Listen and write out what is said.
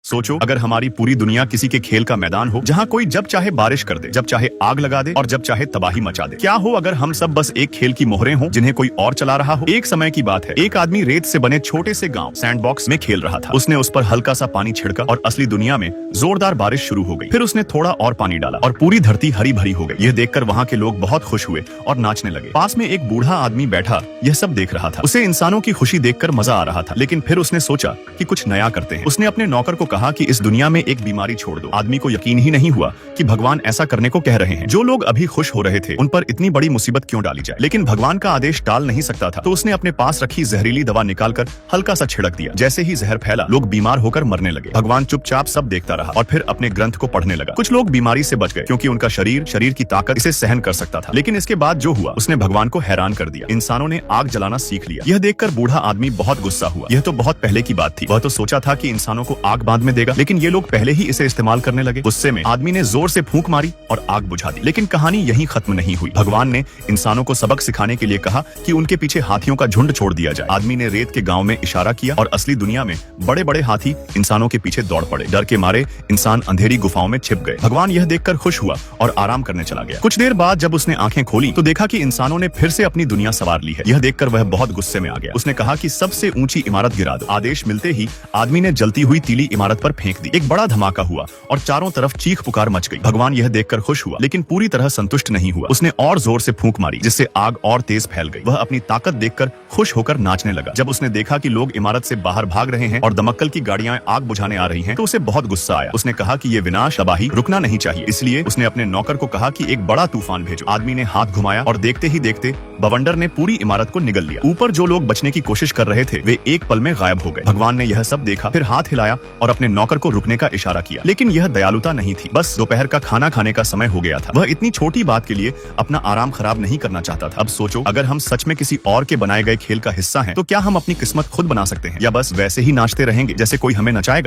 सोचो अगर हमारी पूरी दुनिया किसी के खेल का मैदान हो, जहाँ कोई जब चाहे बारिश कर दे, जब चाहे आग लगा दे और जब चाहे तबाही मचा दे। क्या हो अगर हम सब बस एक खेल की मोहरें हों जिन्हें कोई और चला रहा हो। एक समय की बात है, एक आदमी रेत से बने छोटे से गांव सैंडबॉक्स में खेल रहा था। उसने उस पर हल्का सा पानी छिड़का और असली दुनिया में जोरदार बारिश शुरू हो गई। फिर उसने थोड़ा और पानी डाला और पूरी धरती हरी भरी हो गई। यह देखकर वहाँ के लोग बहुत खुश हुए और नाचने लगे। पास में एक बूढ़ा आदमी बैठा यह सब देख रहा था। उसे इंसानों की खुशी देखकर मजा आ रहा था, लेकिन फिर उसने सोचा कि कुछ नया करते हैं। उसने अपने नौकर को कहा कि इस दुनिया में एक बीमारी छोड़ दो। आदमी को यकीन ही नहीं हुआ कि भगवान ऐसा करने को कह रहे हैं। जो लोग अभी खुश हो रहे थे उन पर इतनी बड़ी मुसीबत क्यों डाली जाए, लेकिन भगवान का आदेश टाल नहीं सकता था। तो उसने अपने पास रखी जहरीली दवा निकालकर हल्का सा छिड़क दिया। जैसे ही जहर फैला, लोग बीमार होकर मरने लगे। भगवान चुपचाप सब देखता रहा और फिर अपने ग्रंथ को पढ़ने लगा। कुछ लोग बीमारी से बच गए क्योंकि उनका शरीर की ताकत इसे सहन कर सकता था। लेकिन इसके बाद जो हुआ उसने भगवान को हैरान कर दिया। इंसानों ने आग जलाना सीख लिया। यह देखकर बूढ़ा आदमी बहुत गुस्सा हुआ। यह तो बहुत पहले की बात थी। वह तो सोचा था कि इंसानों को आग बांध में देगा, लेकिन ये लोग पहले ही इसे इस्तेमाल करने लगे। गुस्से में आदमी ने जोर से फूंक मारी और आग बुझा दी। लेकिन कहानी यहीं खत्म नहीं हुई। भगवान ने इंसानों को सबक सिखाने के लिए कहा कि उनके पीछे हाथियों का झुंड छोड़ दिया जाए। आदमी ने रेत के गांव में इशारा किया और असली दुनिया में बड़े बड़े हाथी इंसानों के पीछे दौड़ पड़े। डर के मारे इंसान अंधेरी गुफाओं में छिप गए। भगवान यह देखकर खुश हुआ और आराम करने चला गया। कुछ देर बाद जब उसने आंखें खोली तो देखा कि इंसानों ने फिर से अपनी दुनिया संवार ली है। यह देखकर वह बहुत गुस्से में आ गया। उसने कहा कि सबसे ऊंची इमारत गिरा दो। आदेश मिलते ही आदमी ने जलती हुई तीली इमारत पर फेंक दी। एक बड़ा धमाका हुआ और चारों तरफ चीख पुकार मच गई। भगवान यह देखकर खुश हुआ, लेकिन पूरी तरह संतुष्ट नहीं हुआ। उसने और जोर से फूंक मारी, जिससे आग और तेज फैल गई। वह अपनी ताकत देखकर खुश होकर नाचने लगा। जब उसने देखा कि लोग इमारत से बाहर भाग रहे हैं और दमक्कल की गाड़ियां आग बुझाने आ रही हैं, तो उसे बहुत गुस्सा आया। उसने कहा कि ये विनाश तबाही रुकना नहीं चाहिए। इसलिए उसने अपने नौकर को कहा कि एक बड़ा तूफान भेजो। आदमी ने हाथ घुमाया और देखते ही देखते बवंडर ने पूरी इमारत को निगल लिया। ऊपर जो लोग बचने की कोशिश कर रहे थे वे एक पल में गायब हो गए। भगवान ने यह सब देखा, फिर हाथ हिलाया और अपने नौकर को रुकने का इशारा किया। लेकिन यह दयालुता नहीं थी। बस दोपहर का खाना खाने का समय हो गया था। वह इतनी छोटी बात के लिए अपना आराम खराब नहीं करना चाहता था। अब सोचो, अगर हम सच में किसी और के बनाए गए खेल का हिस्सा हैं, तो क्या हम अपनी किस्मत खुद बना सकते हैं या बस वैसे ही नाचते रहेंगे जैसे कोई हमें नचाएगा।